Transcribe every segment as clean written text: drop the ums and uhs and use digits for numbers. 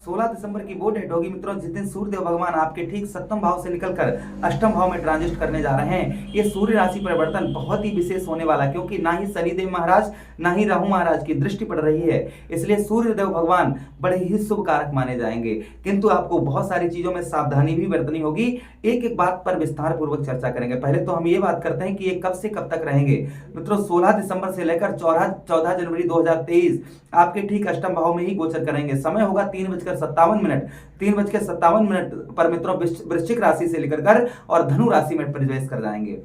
16 दिसंबर की वो डेट होगी मित्रों जिस दिन सूर्यदेव भगवान आपके ठीक सप्तम भाव से निकलकर अष्टम भाव में ट्रांजिट करने जा रहे हैं। ये सूर्य राशि परिवर्तन बहुत ही विशेष होने वाला, क्योंकि ना ही शनिदेव महाराज ना ही राहु महाराज की दृष्टि पड़ रही है, इसलिए सूर्यदेव भगवान बड़े ही शुभ कारक माने जाएंगे। किंतु आपको बहुत सारी चीजों में सावधानी भी बरतनी होगी। एक एक बात पर विस्तार पूर्वक चर्चा करेंगे। पहले तो हम ये बात करते हैं कि ये कब से कब तक रहेंगे। मित्रों 16 दिसंबर से लेकर 14 जनवरी 2023 आपके ठीक अष्टम भाव में ही गोचर करेंगे। समय होगा 3:57 3:57 पर मित्रों वृश्चिक राशि से लेकर कर और धनु राशि में प्रवेश कर जाएंगे।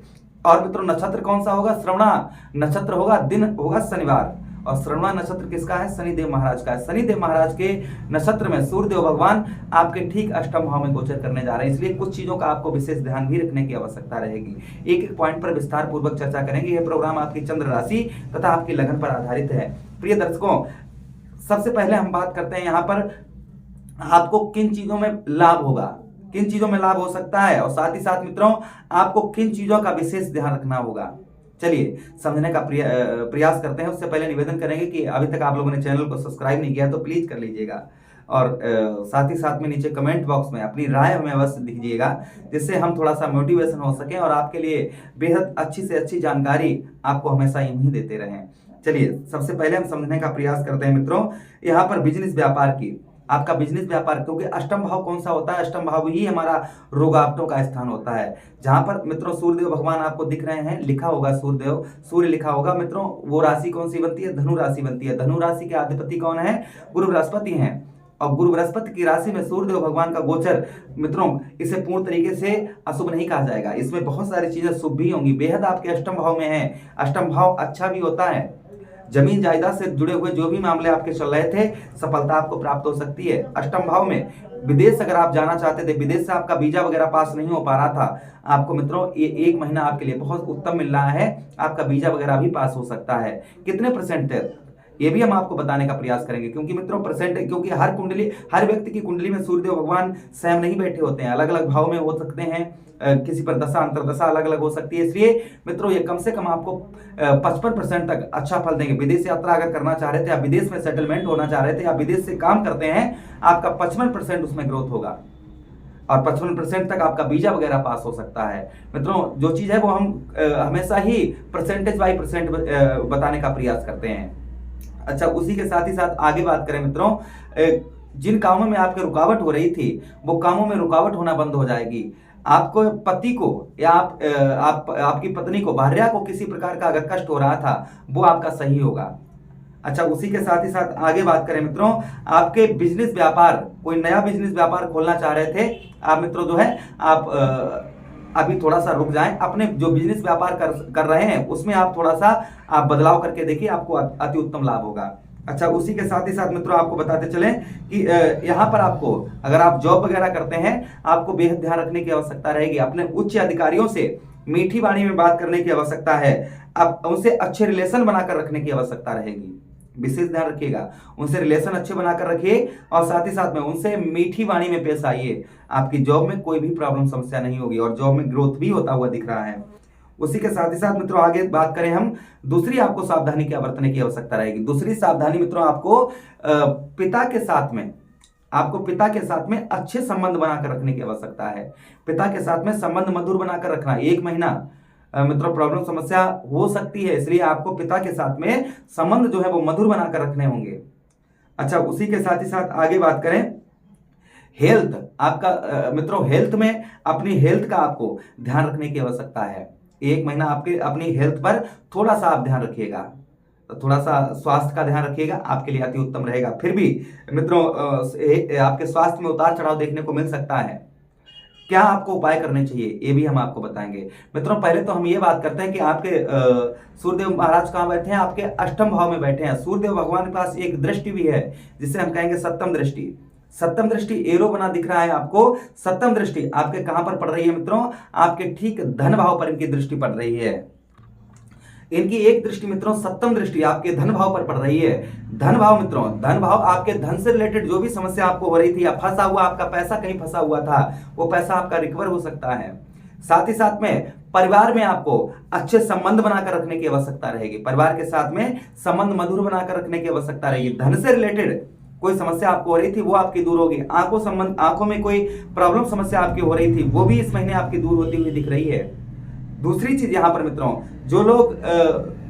और मित्रों नक्षत्र कौन सा होगा? श्रवणा नक्षत्र होगा, दिन होगा शनिवार। और श्रवणा नक्षत्र किसका है? शनिदेव महाराज का है। शनिदेव महाराज के नक्षत्र में सूर्यदेव भगवान आपके ठीक अष्टम भाव में गोचर करने जा रहे हैं, इसलिए कुछ चीजों का आपको विशेष ध्यान भी रखने की आवश्यकता रहेगी। एक एक पॉइंट पर विस्तार पूर्वक चर्चा करेंगे। यह प्रोग्राम आपकी चंद्र राशि तथा आपकी लगन पर आधारित है। प्रिय दर्शकों, सबसे पहले हम बात करते हैं यहाँ पर आपको किन चीजों में लाभ होगा, किन चीजों में लाभ हो सकता है, और साथ ही साथ मित्रों आपको किन चीजों का विशेष ध्यान रखना होगा। चलिए समझने का प्रयास करते हैं। उससे पहले निवेदन करेंगे कि अभी तक आप लोगों ने चैनल को सब्सक्राइब नहीं किया तो प्लीज कर लीजिएगा, और साथ ही साथ में नीचे कमेंट बॉक्स में अपनी राय हमें अवश्य दीजिएगा, जिससे हम थोड़ा सा मोटिवेशन हो सके और आपके लिए बेहद अच्छी से अच्छी जानकारी आपको हमेशा यूं ही देते रहें। चलिए सबसे पहले हम समझने का प्रयास करते हैं मित्रों यहाँ पर बिजनेस व्यापार की। आपका बिजनेस व्यापार, क्योंकि अष्टम भाव कौन सा होता है? अष्टम भाव ही हमारा रोगावटों का स्थान होता है, जहां पर मित्रों सूर्यदेव भगवान आपको दिख रहे हैं, लिखा होगा सूर्यदेव, सूर्य लिखा होगा। मित्रों वो राशि कौन सी बनती है? धनु राशि बनती है। धनु राशि के अधिपति कौन है? गुरु बृहस्पति हैं, और गुरु बृहस्पति की राशि में सूर्यदेव भगवान का गोचर मित्रों इसे पूर्ण तरीके से अशुभ नहीं कहा जाएगा। इसमें बहुत सारी चीजें शुभ भी होंगी। बेहद आपके अष्टम भाव में है। अष्टम भाव अच्छा भी होता है। जमीन जायदाद से जुड़े हुए जो भी मामले आपके चल रहे थे, सफलता आपको प्राप्त हो सकती है। अष्टम भाव में विदेश अगर आप जाना चाहते थे, विदेश से आपका वीजा वगैरह पास नहीं हो पा रहा था, आपको मित्रों ये एक महीना आपके लिए बहुत उत्तम मिल रहा है। आपका वीजा वगैरह भी पास हो सकता है। कितने परसेंट ये भी हम आपको बताने का प्रयास करेंगे, क्योंकि मित्रों परसेंट, क्योंकि हर व्यक्ति की कुंडली में सूर्यदेव भगवान स्वयं नहीं बैठे होते हैं, अलग अलग भाव में हो सकते हैं। किसी पर दशा अंतरदशा अलग अलग हो सकती है। इसलिए मित्रों ये कम से कम आपको 55% तक अच्छा फल देंगे। विदेश यात्रा अगर करना चाह रहे थे, आप विदेश में सेटलमेंट होना चाह रहे थे, आप विदेश से काम करते हैं, आपका 55% उसमें ग्रोथ होगा, और 55% तक आपका वीजा वगैरह पास हो सकता है। मित्रों जो चीज है वो हम हमेशा ही परसेंटेज बाई परसेंट बताने का प्रयास करते हैं। अच्छा, उसी के साथ ही साथ आगे बात करें मित्रों, जिन कामों में आपके रुकावट हो रही थी वो कामों में रुकावट होना बंद हो जाएगी। आपको पति को या आपकी पत्नी को, भार्या को किसी प्रकार का अगर कष्ट हो रहा था वो आपका सही होगा। अच्छा, उसी के साथ ही साथ आगे बात करें मित्रों, आपके बिजनेस व्यापार, कोई नया बिजनेस व्यापार खोलना चाह रहे थे आप मित्रों, जो है आप अभी थोड़ा सा रुक जाएं। अपने जो बिजनेस व्यापार कर रहे हैं उसमें आप थोड़ा सा आप बदलाव करके देखिए, आपको अति उत्तम लाभ होगा। अच्छा, उसी के साथ ही साथ मित्रों आपको बताते चलें कि यहाँ पर आपको, अगर आप जॉब वगैरह करते हैं, आपको बेहद ध्यान रखने की आवश्यकता रहेगी। अपने उच्च अधिकारियों से मीठी वाणी में बात करने की आवश्यकता है। आप उनसे अच्छे रिलेशन बनाकर रखने की आवश्यकता रहेगी। विशेष ध्यान रखिएगा, उनसे रिलेशन अच्छे बनाकर रखिए, और साथ ही साथ में उनसे मीठी वाणी में पेश आइए। आपकी जॉब में कोई भी प्रॉब्लम समस्या नहीं होगी, और जॉब में ग्रोथ भी होता हुआ दिख रहा है। उसी के साथ ही साथ मित्रों आगे बात करें हम, दूसरी आपको सावधानी क्या बरतने की आवश्यकता रहेगी। दूसरी सावधानी मित्रों आपको पिता के साथ में अच्छे संबंध बनाकर रखने की आवश्यकता है। पिता के साथ में संबंध मधुर बनाकर रखना। एक महीना मित्रों प्रॉब्लम समस्या हो सकती है, इसलिए आपको पिता के साथ में संबंध जो है वो मधुर बनाकर रखने होंगे। अच्छा, उसी के साथ ही साथ आगे बात करें, हेल्थ आपका मित्रों, हेल्थ में अपनी हेल्थ का आपको ध्यान रखने की आवश्यकता है। एक महीना आपके अपनी हेल्थ पर थोड़ा सा आप ध्यान रखिएगा, थोड़ा सा स्वास्थ्य का ध्यान रखिएगा, आपके लिए अति उत्तम रहेगा। फिर भी मित्रों आपके स्वास्थ्य में उतार चढ़ाव देखने को मिल सकता है। क्या आपको उपाय करने चाहिए ये भी हम आपको बताएंगे। मित्रों पहले तो हम ये बात करते हैं कि आपके सूर्यदेव महाराज कहाँ बैठे हैं? आपके अष्टम भाव में बैठे हैं। सूर्यदेव भगवान के पास एक दृष्टि भी है, जिसे हम कहेंगे सप्तम दृष्टि। सप्तम दृष्टि एरो बना दिख रहा है आपको। सप्तम दृष्टि आपके कहां पर पड़ रही है मित्रों? आपके ठीक धन भाव पर इनकी दृष्टि पड़ रही है। इनकी एक दृष्टि मित्रों, सप्तम दृष्टि आपके धन भाव पर पड़ रही है। धन भाव मित्रों, धन भाव आपके धन से रिलेटेड जो भी समस्या आपको हो रही थी, या फंसा हुआ आपका पैसा कहीं फंसा हुआ था, वो पैसा आपका रिकवर हो सकता है। साथ ही साथ में परिवार में आपको अच्छे संबंध बनाकर रखने की आवश्यकता रहेगी। परिवार के साथ में संबंध मधुर बनाकर रखने की आवश्यकता रहेगी। धन से रिलेटेड कोई समस्या आपको हो रही थी वो आपकी दूर होगी। आंखों में कोई प्रॉब्लम समस्या आपकी हो रही थी वो भी इस महीने आपकी दूर होती हुई दिख रही है। दूसरी चीज यहाँ पर मित्रों, जो लोग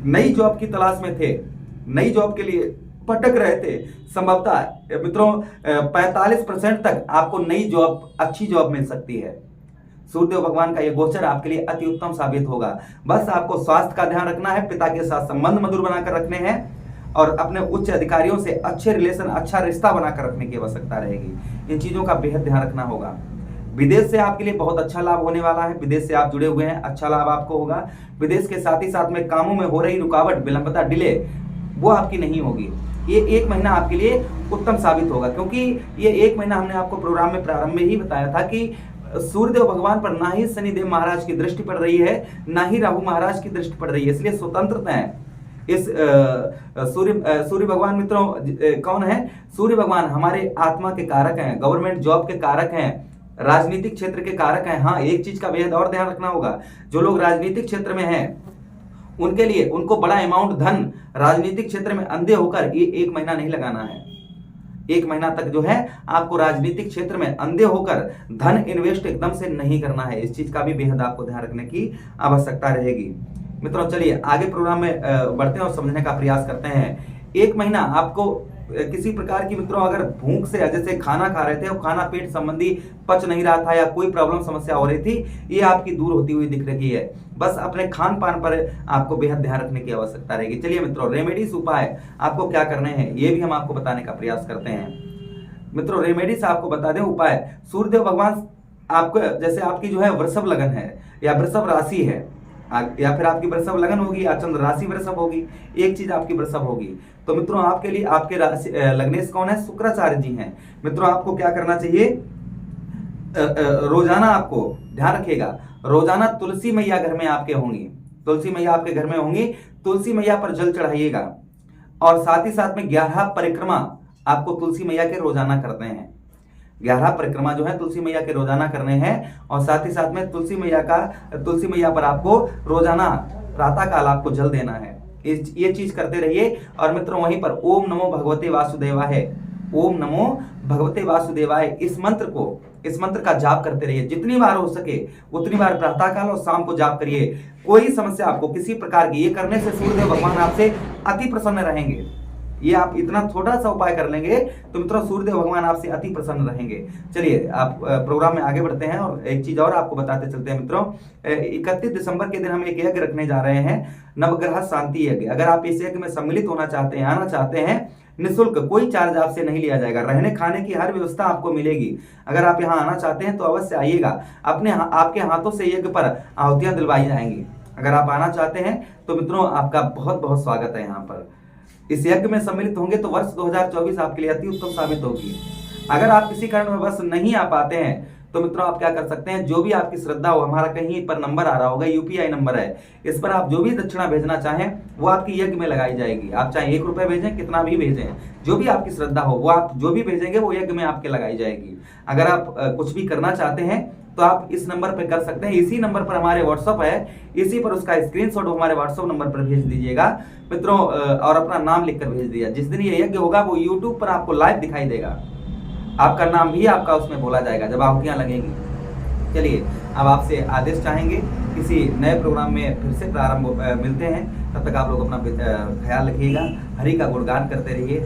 नई जॉब की तलाश में थे, नई जॉब के लिए भटक रहे थे, संभवतः मित्रों 45% तक आपको नई जॉब, अच्छी जॉब मिल सकती है। सूर्यदेव भगवान का यह गोचर आपके लिए अति उत्तम साबित होगा। बस आपको स्वास्थ्य का ध्यान रखना है, पिता के साथ संबंध मधुर बनाकर रखने हैं और अपने उच्च अधिकारियों से अच्छे रिलेशन, अच्छा रिश्ता बनाकर रखने की आवश्यकता रहेगी। इन चीजों का बेहद ध्यान रखना होगा। विदेश से आपके लिए बहुत अच्छा लाभ होने वाला है। विदेश से आप जुड़े हुए हैं, अच्छा लाभ आपको होगा। विदेश के साथ ही साथ में कामों में हो रही रुकावट, विलंबता, डिले वो आपकी नहीं होगी। ये एक महीना आपके लिए उत्तम साबित होगा, क्योंकि ये एक महीना हमने आपको प्रोग्राम में प्रारंभ में ही बताया था कि सूर्यदेव भगवान पर ना ही शनिदेव महाराज की दृष्टि पड़ रही है, ना ही राहु महाराज की दृष्टि पड़ रही है, इसलिए स्वतंत्रता है। इस सूर्य भगवान मित्रों कौन है? सूर्य भगवान हमारे आत्मा के कारक हैं, गवर्नमेंट जॉब के कारक हैं, राजनीतिक क्षेत्र के कारक हैं। हाँ, एक चीज का बेहद और ध्यान रखना होगा, जो लोग राजनीतिक क्षेत्र में हैं उनके लिए, उनको बड़ा अमाउंट धन राजनीतिक क्षेत्र में अंधे होकर ये एक महीना नहीं लगाना है। एक महीना तक जो है आपको राजनीतिक क्षेत्र में अंधे होकर धन इन्वेस्ट एकदम से नहीं करना है। इस चीज का भी बेहद आपको ध्यान रखने की आवश्यकता रहेगी। मित्रों चलिए आगे प्रोग्राम में बढ़ते हैं और समझने का प्रयास करते हैं। एक महीना आपको किसी प्रकार की मित्रों अगर भूख से, जैसे खाना खा रहे थे और खाना पेट संबंधी पच नहीं रहा था या कोई प्रॉब्लम समस्या हो रही थी, ये आपकी दूर होती हुई दिख रही है। बस अपने खान पान पर आपको बेहद ध्यान रखने की आवश्यकता रहेगी। चलिए मित्रों, रेमेडीज उपाय आपको क्या करने हैं ये भी हम आपको बताने का प्रयास करते हैं। मित्रों रेमेडीज आपको बता दें उपाय। सूर्यदेव भगवान आपको, जैसे आपकी जो है वृषभ लगन है या वृषभ राशि है, या फिर आपकी वृषभ लगन होगी या चंद्र राशि वृषभ होगी, एक चीज आपकी वृषभ होगी, तो मित्रों आपके लिए आपके राशि लग्नेश कौन है? शुक्राचार्य जी हैं। मित्रों आपको क्या करना चाहिए? रोजाना आपको ध्यान रखिएगा, रोजाना तुलसी मैया घर में आपके होंगी, तुलसी मैया आपके घर में होंगी, तुलसी मैया पर जल चढ़ाइएगा और साथ ही साथ में 11 परिक्रमा आपको तुलसी मैया के रोजाना करते हैं। 11 परिक्रमा जो है तुलसी मैया के रोजाना करने हैं और साथ ही साथ में तुलसी मैया पर आपको रोजाना प्रातः काल आपको जल देना है। ये चीज करते रहिए। और मित्रों वहीं पर ओम नमो भगवते वासुदेवाय, ओम नमो भगवते वासुदेवाय, इस मंत्र का जाप करते रहिए। जितनी बार हो सके उतनी बार प्रातः काल और शाम को जाप करिए। कोई समस्या आपको किसी प्रकार की, ये करने से सूर्यदेव भगवान आपसे अति प्रसन्न रहेंगे। ये आप इतना छोटा सा उपाय कर लेंगे तो मित्रों सूर्यदेव भगवान आपसे अति प्रसन्न रहेंगे। चलिए आप प्रोग्राम में आगे बढ़ते हैं और एक चीज और आपको बताते चलते हैं मित्रों। 31 दिसंबर के दिन हम एक यज्ञ रखने जा रहे हैं, नवग्रह शांति यज्ञ। अगर आप इस यज्ञ में सम्मिलित होना चाहते हैं, आना चाहते हैं, निःशुल्क, कोई चार्ज आपसे नहीं लिया जाएगा, रहने खाने की हर व्यवस्था आपको मिलेगी। अगर आप यहाँ आना चाहते हैं तो अवश्य आइएगा। आपके हाथों से यज्ञ पर आहुतियां दिलवाई जाएंगी। अगर आप आना चाहते हैं तो मित्रों आपका बहुत बहुत स्वागत है। यहाँ पर इस यज्ञ में सम्मिलित होंगे तो वर्ष 2024 आपके लिए अति उत्तम साबित होगी। अगर आप किसी कारण में बस नहीं आ पाते हैं तो मित्रों आप क्या कर सकते हैं, जो भी आपकी श्रद्धा हो, हमारा कहीं पर नंबर आ रहा होगा, यूपीआई नंबर है, इस पर आप जो भी दक्षिणा भेजना चाहें वो आपकी यज्ञ में लगाई जाएगी। आप चाहे 1 रुपए भेजें, कितना भी भेजें, जो भी आपकी श्रद्धा हो वो आप जो भी भेजेंगे वो यज्ञ में आपके लगाई जाएगी। अगर आप कुछ भी करना चाहते हैं तो आप इस नंबर पर कर सकते हैं। इसी नंबर पर हमारे व्हाट्सअप है, इसी पर उसका स्क्रीनशॉट हमारे व्हाट्सअप नंबर पर भेज दीजिएगा मित्रों, और अपना नाम लिखकर भेज दीजिएगा। जिस दिन ये यज्ञ होगा वो यूट्यूब पर आपको लाइव दिखाई देगा, आपका नाम भी आपका उसमें बोला जाएगा जब आहुतियां लगेंगी। चलिए अब आपसे आदेश चाहेंगे, किसी नए प्रोग्राम में फिर से प्रारंभ मिलते हैं। तब तक आप लोग अपना ख्याल रखिएगा, हरि का गुणगान करते रहिए।